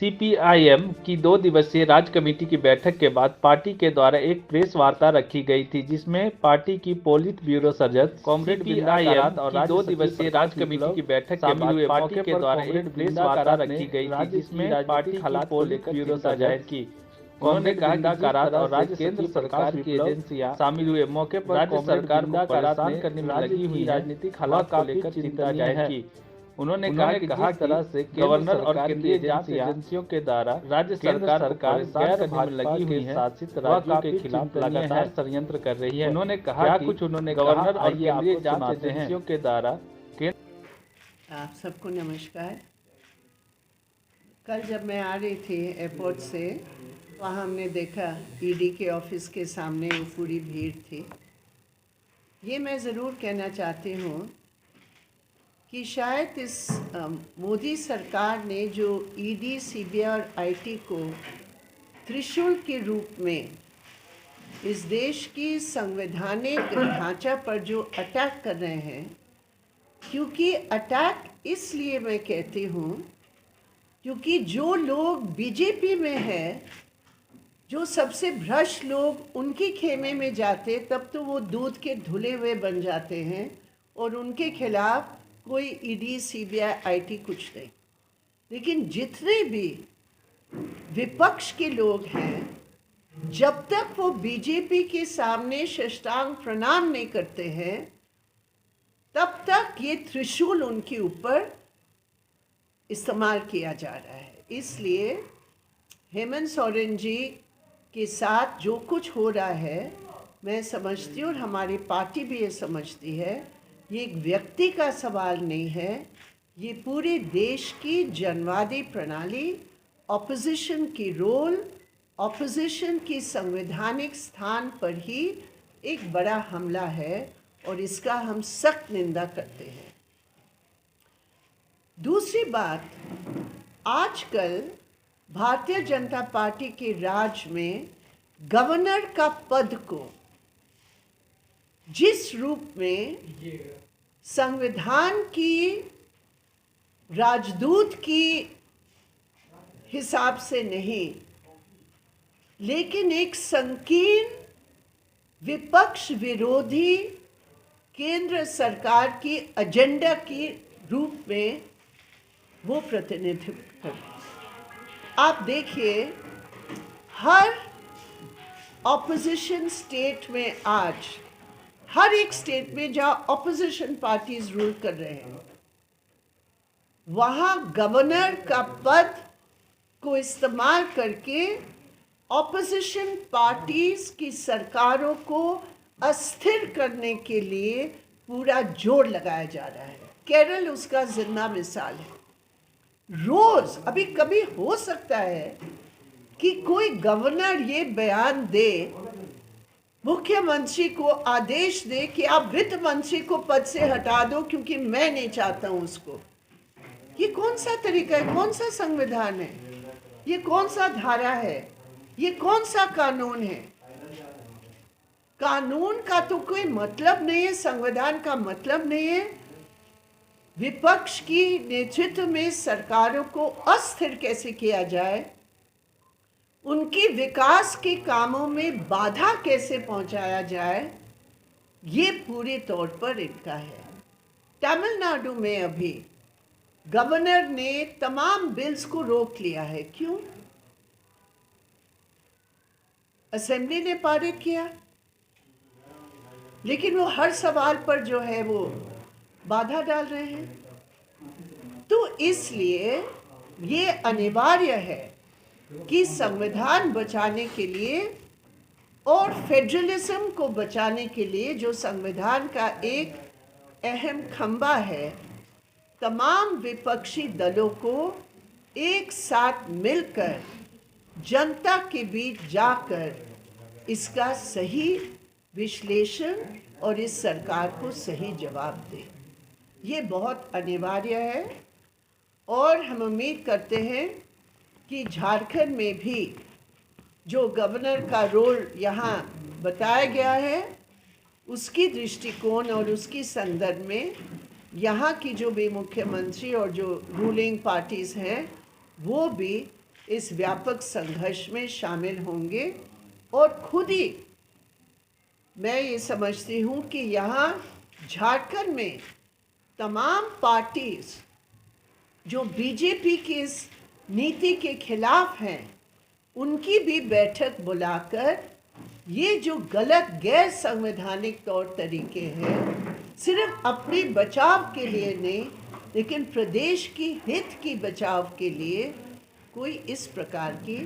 CPIM की 2 दिवसीय राज्य कमेटी की बैठक के बाद पार्टी के द्वारा एक प्रेस वार्ता रखी गई थी, जिसमें पार्टी की पोलित ब्यूरो सदस्य कॉमरेड बिंदा करात और की 2 दिवसीय राज्य कमेटी की बैठक के बाद पार्टी के द्वारा एक प्रेस वार्ता रखी गई थी, जिसमें पार्टी की पोलित ब्यूरो सदस्य की उन्होंने कहा कि करात और राज्य केंद्र सरकार की एजेंसियां शामिल हुए मौके पर राज्य सरकार को परेशान करने में लगी हुई राजनीतिक हालात को लेकर चिंता जाहिर की। उन्होंने कहा कि जिस तरह से गवर्नर और केंद्रीय जांच एजेंसियों के द्वारा राज्य सरकार गैर करने में लगी हुई है, शासित राज्यों के खिलाफ लगातार षड्यंत्र कर रही है। उन्होंने कहा कि उन्होंने गवर्नर और केंद्रीय जांच एजेंसियों के द्वारा आप सबको नमस्कार। कल जब मैं आ रही थी एयरपोर्ट से, वहाँ हमने देखा ईडी के ऑफिस के सामने वो पूरी भीड़ थी। ये मैं ज़रूर कहना चाहती हूँ कि शायद इस मोदी सरकार ने जो ईडी, सीबीआई और आईटी को त्रिशूल के रूप में इस देश की संवैधानिक ढांचा पर जो अटैक कर रहे हैं, क्योंकि अटैक इसलिए मैं कहती हूँ क्योंकि जो लोग बीजेपी में हैं, जो सबसे भ्रष्ट लोग उनके खेमे में जाते तब तो वो दूध के धुले हुए बन जाते हैं और उनके खिलाफ कोई ईडी, सीबीआई, आईटी कुछ नहीं। लेकिन जितने भी विपक्ष के लोग हैं, जब तक वो बीजेपी के सामने साष्टांग प्रणाम नहीं करते हैं, तब तक ये त्रिशूल उनके ऊपर इस्तेमाल किया जा रहा है। इसलिए हेमंत सोरेन जी के साथ जो कुछ हो रहा है, मैं समझती हूँ और हमारी पार्टी भी ये समझती है, ये एक व्यक्ति का सवाल नहीं है, ये पूरे देश की जनवादी प्रणाली, ऑपोजिशन की रोल, ऑपोजिशन की संवैधानिक स्थान पर ही एक बड़ा हमला है और इसका हम सख्त निंदा करते हैं। दूसरी बात, आजकल भारतीय जनता पार्टी के राज में गवर्नर का पद को जिस रूप में संविधान की राजदूत की हिसाब से नहीं, लेकिन एक संकीर्ण विपक्ष विरोधी केंद्र सरकार की एजेंडा के रूप में वो प्रतिनिधित्व करते। आप देखिए, हर ऑपोजिशन स्टेट में आज, हर एक स्टेट में जहाँ ऑपोजिशन पार्टीज रूल कर रहे हैं, वहाँ गवर्नर का पद को इस्तेमाल करके ऑपोजिशन पार्टीज की सरकारों को अस्थिर करने के लिए पूरा जोर लगाया जा रहा है। केरल उसका जिंदा मिसाल है। रोज अभी कभी हो सकता है कि कोई गवर्नर ये बयान दे, मुख्यमंत्री को आदेश दे कि आप वित्त मंत्री को पद से हटा दो क्योंकि मैं नहीं चाहता हूं उसको। ये कौन सा तरीका है? कौन सा संविधान है? ये कौन सा धारा है? ये कौन सा कानून है? कानून का तो कोई मतलब नहीं है, संविधान का मतलब नहीं है। विपक्ष की नेतृत्व में सरकारों को अस्थिर कैसे किया जाए, उनके विकास के कामों में बाधा कैसे पहुंचाया जाए, ये पूरे तौर पर इनका है। तमिलनाडु में अभी गवर्नर ने तमाम बिल्स को रोक लिया है। क्यों? असेंबली ने पारित किया, लेकिन वो हर सवाल पर जो है वो बाधा डाल रहे हैं। तो इसलिए ये अनिवार्य है कि संविधान बचाने के लिए और फेडरलिज्म को बचाने के लिए, जो संविधान का एक अहम खंबा है, तमाम विपक्षी दलों को एक साथ मिलकर जनता के बीच जाकर इसका सही विश्लेषण और इस सरकार को सही जवाब दें। ये बहुत अनिवार्य है और हम उम्मीद करते हैं कि झारखंड में भी जो गवर्नर का रोल यहाँ बताया गया है, उसकी दृष्टिकोण और उसकी संदर्भ में यहाँ की जो भी मुख्यमंत्री और जो रूलिंग पार्टीज़ हैं, वो भी इस व्यापक संघर्ष में शामिल होंगे और खुद ही मैं ये समझती हूँ कि यहाँ झारखंड में तमाम पार्टीज जो बीजेपी की इस नीति के खिलाफ हैं, उनकी भी बैठक बुलाकर ये जो गलत गैर संवैधानिक तौर तरीके हैं, सिर्फ अपने बचाव के लिए नहीं लेकिन प्रदेश की हित की बचाव के लिए कोई इस प्रकार की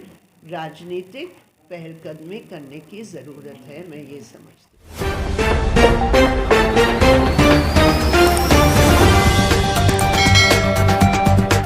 राजनीतिक पहलकदमी करने की ज़रूरत है, मैं ये समझती हूँ।